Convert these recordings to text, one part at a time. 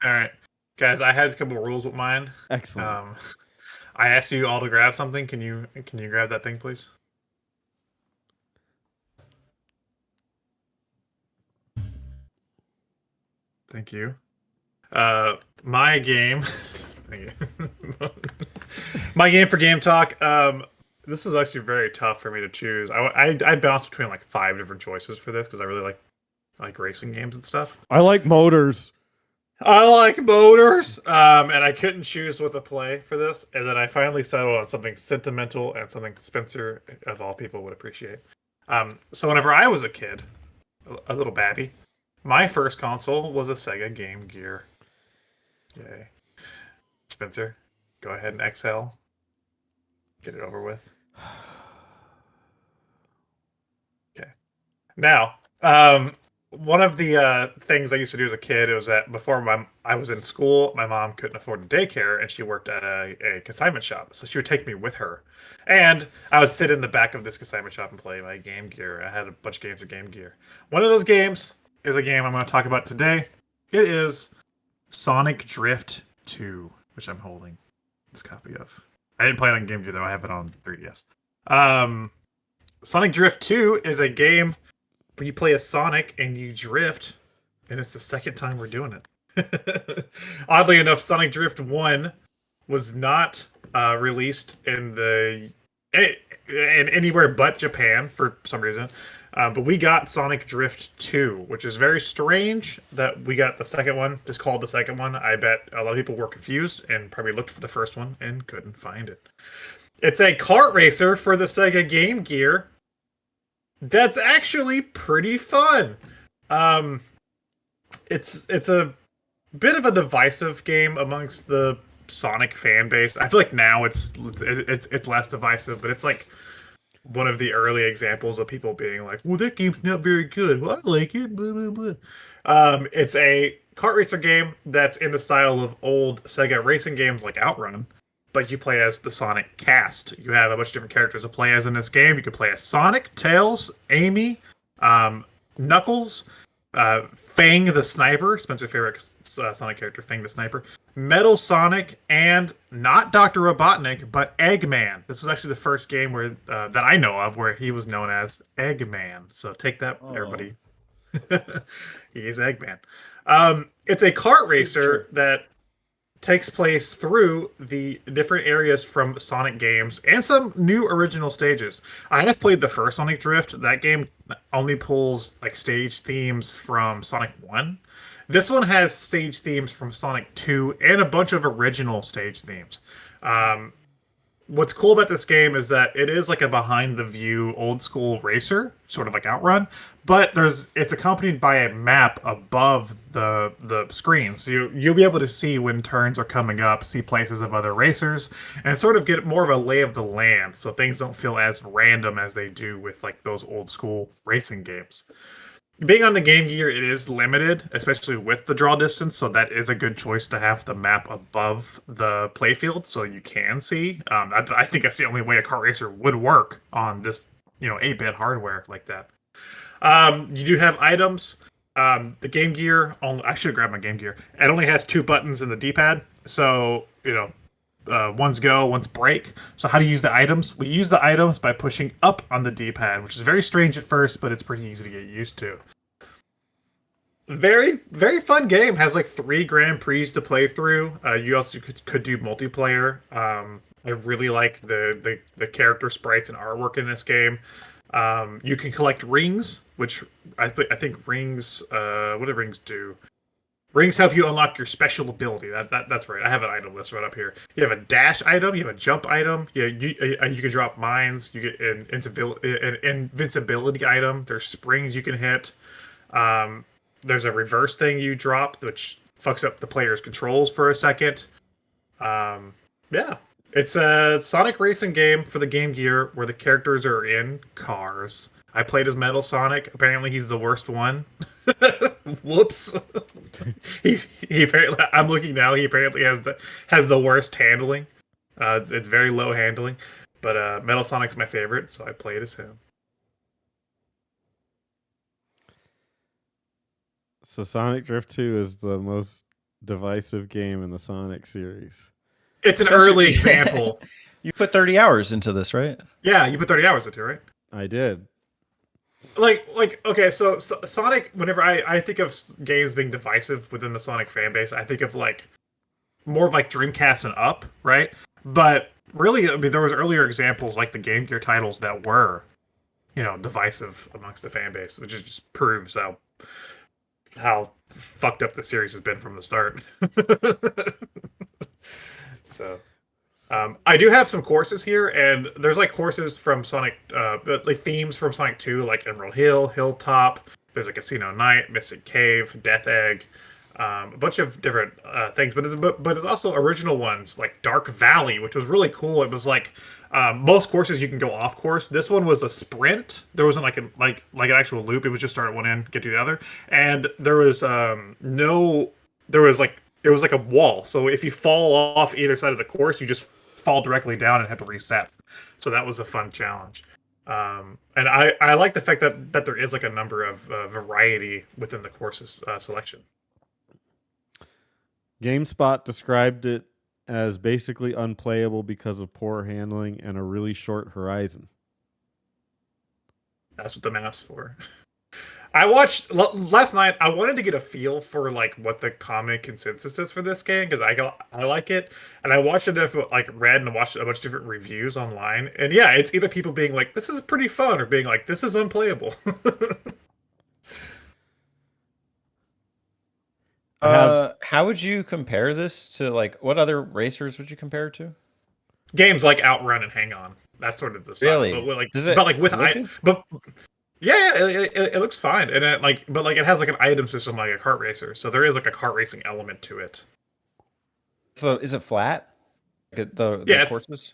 All right, guys. I had a couple of rules with mine. Excellent. Um, I asked you all to grab something. Can you grab that thing, please? Thank you. My game. Thank you. My game for game talk. This is actually very tough for me to choose. I bounced between like five different choices for this because I really like racing games and stuff. I like motors. I like motors, and I couldn't choose what to play for this, and then I finally settled on something sentimental and something Spencer, of all people, would appreciate. So whenever I was a kid, a little babby, my first console was a Sega Game Gear. Yay. Spencer, go ahead and exhale. Get it over with. Okay. Now, one of the things I used to do as a kid, it was that before I was in school, my mom couldn't afford daycare, and she worked at a consignment shop, so she would take me with her, and I would sit in the back of this consignment shop and play my Game Gear. I had a bunch of games of Game Gear. One of those games is a game I'm going to talk about today. It is Sonic Drift 2, which I'm holding this copy of. I didn't play it on Game Gear though. I have it on 3DS. Um, Sonic Drift 2 is a game where you play a Sonic and you drift, and it's the second time we're doing it. Oddly enough, Sonic Drift 1 was not released in anywhere but Japan for some reason. But we got Sonic Drift 2, which is very strange that we got the second one, just called the second one. I bet a lot of people were confused and probably looked for the first one and couldn't find it. It's a kart racer for the Sega Game Gear that's actually pretty fun. Um, it's a bit of a divisive game amongst the Sonic fan base. I feel like now it's less divisive, but it's like one of the early examples of people being like, "Well, that game's not very good. Well, I like it." Blah blah blah. It's a kart racer game that's in the style of old Sega racing games like Outrun, but you play as the Sonic cast. You have a bunch of different characters to play as in this game. You can play as Sonic, Tails, Amy, um, Knuckles, Fang the Sniper, Spencer's favorite Sonic character, Fang the Sniper, Metal Sonic, and not Dr. Robotnik, but Eggman. This was actually the first game where that I know of where he was known as Eggman. So take that, Oh, everybody. He's Eggman. It's a kart it's true. racer that takes place through the different areas from Sonic games and some new original stages. I have played the first Sonic Drift. That game only pulls like stage themes from Sonic 1. This one has stage themes from Sonic 2 and a bunch of original stage themes. Um, what's cool about this game is that it is like a behind the view old school racer, sort of like Outrun, but it's accompanied by a map above the screen. So you'll be able to see when turns are coming up, see places of other racers, and sort of get more of a lay of the land so things don't feel as random as they do with like those old school racing games. Being on the Game Gear, it is limited, especially with the draw distance. So that is a good choice to have the map above the playfield, so you can see. I think that's the only way a kart racer would work on this, 8-bit hardware like that. You do have items. The Game Gear, I should grab my Game Gear. It only has two buttons in the D-pad, so one's go, one's break. So how do you use the items? We use the items by pushing up on the D-pad, which is very strange at first, but it's pretty easy to get used to. Very, very fun game. Has like three Grand Prix to play through. You also could do multiplayer. I really like the character sprites and artwork in this game. You can collect rings, which I think rings. What do rings do? Rings help you unlock your special ability. That's right. I have an item list right up here. You have a dash item. You have a jump item. You can drop mines. You get an invincibility item. There's springs you can hit. Um, there's a reverse thing you drop, which fucks up the player's controls for a second. Um, yeah, it's a Sonic racing game for the Game Gear where the characters are in cars. I played as Metal Sonic. Apparently, he's the worst one. Whoops. He apparently. I'm looking now. He apparently has the worst handling. It's very low handling, but Metal Sonic's my favorite, so I played as him. So Sonic Drift 2 is the most divisive game in the Sonic series. It's an Spencer, early example. You put 30 hours into this, right? Yeah, you put 30 hours into it, right? I did. Okay, so Sonic. Whenever I think of games being divisive within the Sonic fan base, I think of like more of like Dreamcast and up, right? But really, I mean, there was earlier examples like the Game Gear titles that were, divisive amongst the fan base, which just proves how fucked up the series has been from the start. So, I do have some courses here, and there's like courses from Sonic, like themes from Sonic 2, like Emerald Hill, Hilltop. There's a Casino Night, Mystic Cave, Death Egg, a bunch of different things. But there's also original ones like Dark Valley, which was really cool. It was like most courses you can go off course. This one was a sprint. There wasn't like an actual loop. It was just start at one end, get to the other, and there was no there was like it was like a wall. So if you fall off either side of the course, you just fall directly down and have to reset. So that was a fun challenge. And I like the fact that there is like a number of variety within the courses selection. GameSpot described it as basically unplayable because of poor handling and a really short horizon. That's what the map's for. I watched last night. I wanted to get a feel for like what the common consensus is for this game because I like it, and I watched read and watched a bunch of different reviews online, and yeah, it's either people being like this is pretty fun or being like this is unplayable. How would you compare this to like what other racers would you compare it to? Games like Outrun and Hang On, that's sort of the style. Really? But like, Does it but like with look as- but yeah, it looks fine, and it has like an item system like a kart racer, so there is like a kart racing element to it. So is it flat? Like Yeah, courses?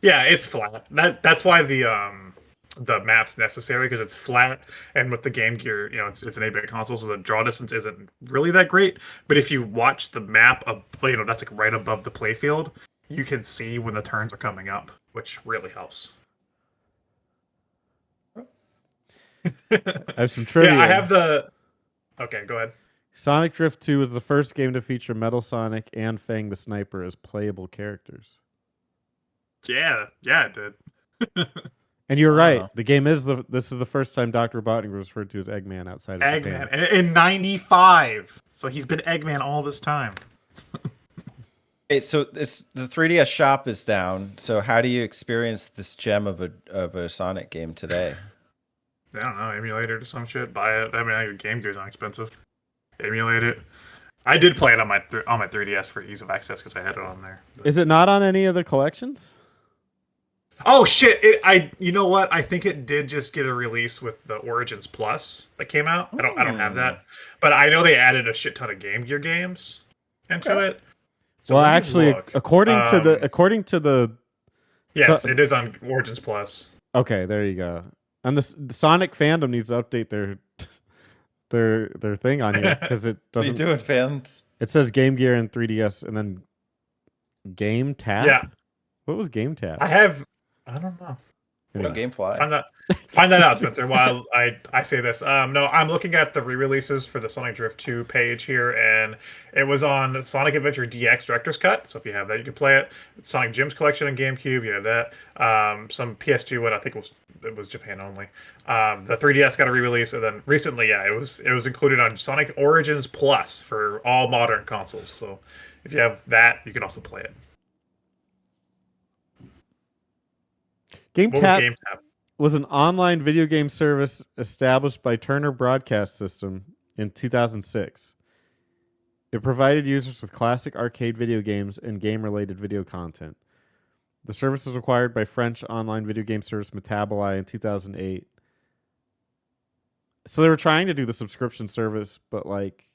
yeah, it's flat. That's why the map's necessary because it's flat, and with the Game Gear, it's an 8-bit console, so the draw distance isn't really that great. But if you watch the map, that's like right above the playfield, you can see when the turns are coming up, which really helps. I have some trivia. Yeah, I have the. Okay, go ahead. Sonic Drift 2 was the first game to feature Metal Sonic and Fang the Sniper as playable characters. Yeah, it did. And you're right. The game this is the first time Dr. Robotnik was referred to as Eggman outside of Japan. Eggman in '95, so he's been Eggman all this time. Okay, so the 3DS shop is down. So how do you experience this gem of a Sonic game today? I don't know, emulator to some shit. Buy it. I mean, your Game Gear's not expensive. Emulate it. I did play it on my 3DS for ease of access because I had it on there. But... Is it not on any of the collections? Oh shit! You know what? I think it did just get a release with the Origins Plus that came out. I don't have that, but I know they added a shit ton of Game Gear games into it. So well, actually, according to the yes, it is on Origins Plus. Okay, there you go. And the Sonic fandom needs to update their thing on here because it doesn't. What are you doing, fans? It says Game Gear and 3DS, and then Game Tap. Yeah. What was Game Tap? I don't know. Anyway. GameFly. Find that out, Spencer. While I say this, no, I'm looking at the re-releases for the Sonic Drift 2 page here, and it was on Sonic Adventure DX Director's Cut. So if you have that, you can play it. Sonic Gems Collection on GameCube, you have that. Some PS2 one, I think it was Japan only. The 3DS got a re-release, and then recently, yeah, it was included on Sonic Origins Plus for all modern consoles. So if you have that, you can also play it. Game Tap was an online video game service established by Turner Broadcast System in 2006. It provided users with classic arcade video games and game-related video content. The service was acquired by French online video game service Metaboli in 2008. So they were trying to do the subscription service, but like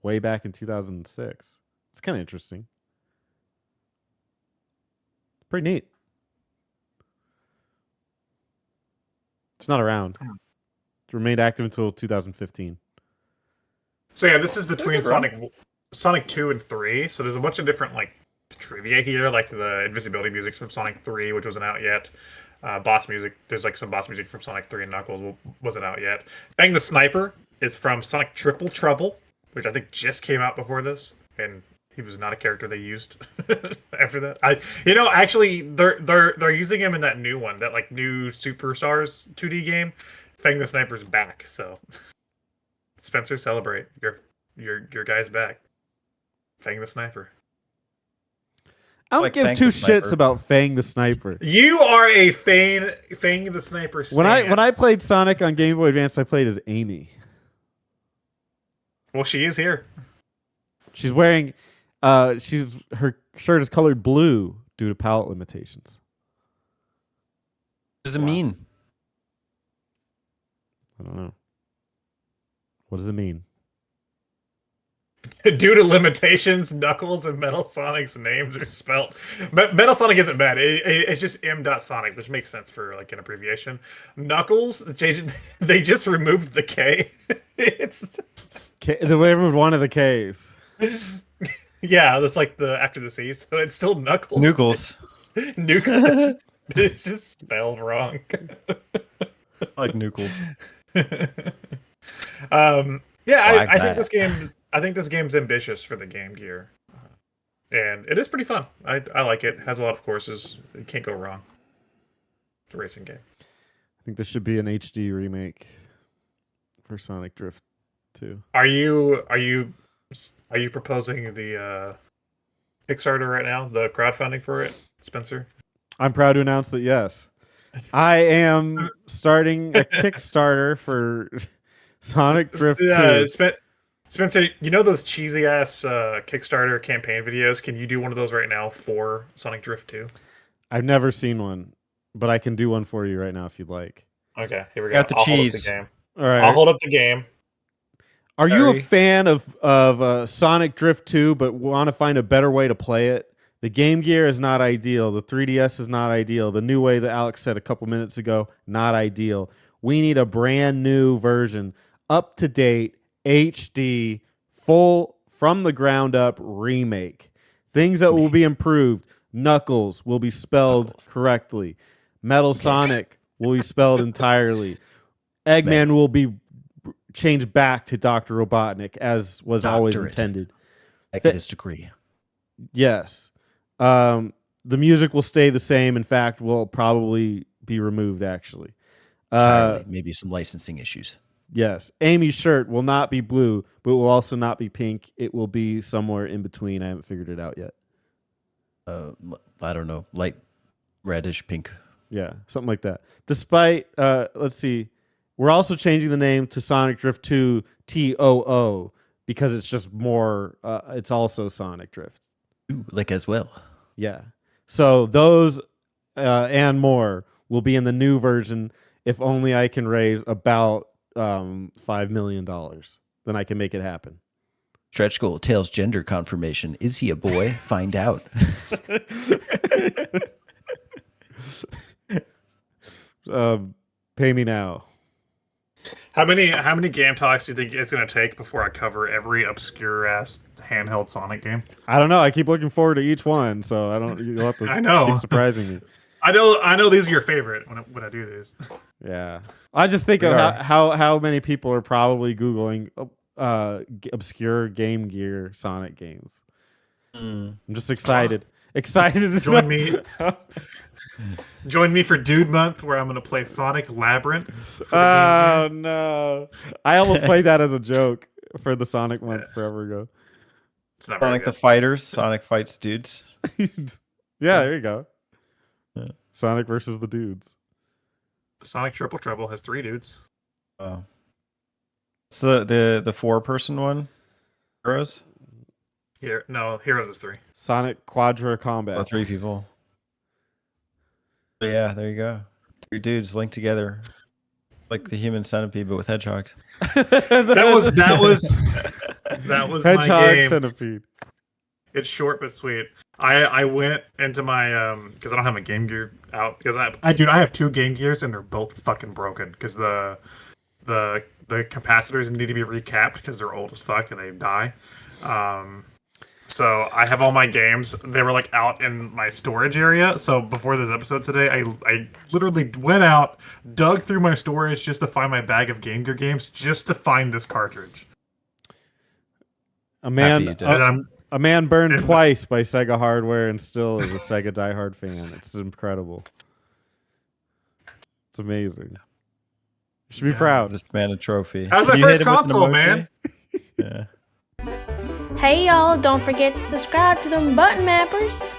way back in 2006. It's kind of interesting. Pretty neat. It's not around. It remained active until 2015. So yeah, this is between Sonic 2 and 3. So there's a bunch of different like trivia here, like the invisibility music's from Sonic 3, which wasn't out yet. Boss music, there's like some boss music from Sonic 3 and Knuckles wasn't out yet. Bang the Sniper is from Sonic Triple Trouble, which I think just came out before this, and he was not a character they used after that. Actually, they're using him in that new one, that like new Superstars 2D game. Fang the Sniper's back, so Spencer, celebrate your guy's back. Fang the Sniper. I don't Like give Fang two the shits Sniper. about Fang the Sniper. You are a Fang the Sniper stan. When I played Sonic on Game Boy Advance, I played as Amy. Well, she is here. She's wearing her shirt is colored blue due to palette limitations. What does it mean? I don't know. What does it mean? Due to limitations, Knuckles and Metal Sonic's names are spelled. Metal Sonic isn't bad. It's just M.Sonic, which makes sense for like an abbreviation. Knuckles, they just removed the K. It's They removed one of the K's. yeah, that's like the after the C, so it's still Knuckles. Noogles. Noogles. It's just spelled wrong. I like Noogles. Yeah, Like I think that. this game's ambitious for the Game Gear, and it is pretty fun. I like it. Has a lot of courses. You can't go wrong. It's a racing game. I think this should be an HD remake for Sonic Drift 2. Are you proposing the Kickstarter right now? The crowdfunding for it, Spencer? I'm proud to announce that yes, I am starting a Kickstarter for Sonic Drift 2. Spencer, you know those cheesy ass Kickstarter campaign videos? Can you do one of those right now for Sonic Drift 2? I've never seen one, but I can do one for you right now if you'd like. Okay, here we go. Got the I'll hold up cheese. the game. All right. I'll hold up the game. Are you a Sorry. fan of Sonic Drift 2 but want to find a better way to play it? The Game Gear is not ideal. The 3DS is not ideal. The new way that Alex said a couple minutes ago, not ideal. We need a brand new version, up to date, HD, full from the ground up remake. Things that will be improved. Knuckles will be spelled correctly. Metal Sonic will be spelled entirely. Eggman will be changed back to Dr. Robotnik as was always Doctorate. intended. I get his degree. Yes. The music will stay the same. In fact, will probably be removed, actually. Entirely. Maybe some licensing issues. Yes. Amy's shirt will not be blue, but will also not be pink. It will be somewhere in between. I haven't figured it out yet. I don't know, light reddish pink. Yeah, something like that. Despite, let's see, we're also changing the name to Sonic Drift 2 TOO because it's just more, it's also Sonic Drift. Ooh, like as well. Yeah. So those and more will be in the new version if only I can raise about $5 million. Then I can make it happen. Stretch goal, Tails gender confirmation. Is he a boy? Find out. Pay me now. How many game talks do you think it's going to take before I cover every obscure ass handheld Sonic game? I don't know. I keep looking forward to each one, so I don't. You'll have to I know. keep surprising me. I know these are your favorite when I do these. Yeah, I just think of how many people are probably googling obscure Game Gear Sonic games. I'm just excited. Excited. Join me. Join me for Dude Month, where I'm going to play Sonic Labyrinth. For the Oh Game Gear. no! I almost played that as a joke for the Sonic month forever ago. It's not very Sonic the good. Fighters, Sonic Fights Dudes. Yeah, there you go. Yeah. Sonic versus the dudes. Sonic Triple Trouble has 3 dudes. Oh. It's the 4-person one? Heroes? Heroes is 3. Sonic Quadra Combat. Oh, 3 people. But yeah, there you go. 3 dudes linked together. Like the human centipede, but with hedgehogs. That was my Hedgehog game. Centipede. It's short but sweet. I went into my because I don't have my Game Gear out because I have 2 Game Gears and they're both fucking broken because the capacitors need to be recapped because they're old as fuck and they die. So I have all my games. They were like out in my storage area. So before this episode today, I literally went out, dug through my storage just to find my bag of Game Gear games, just to find this cartridge. A man, Happy you did. a man burned twice by Sega hardware and still is a Sega diehard fan. It's incredible. It's amazing. You should be proud. This man a trophy. That was my Did you first hit him with an console, emoji? man. Yeah. Hey y'all, don't forget to subscribe to them button mappers.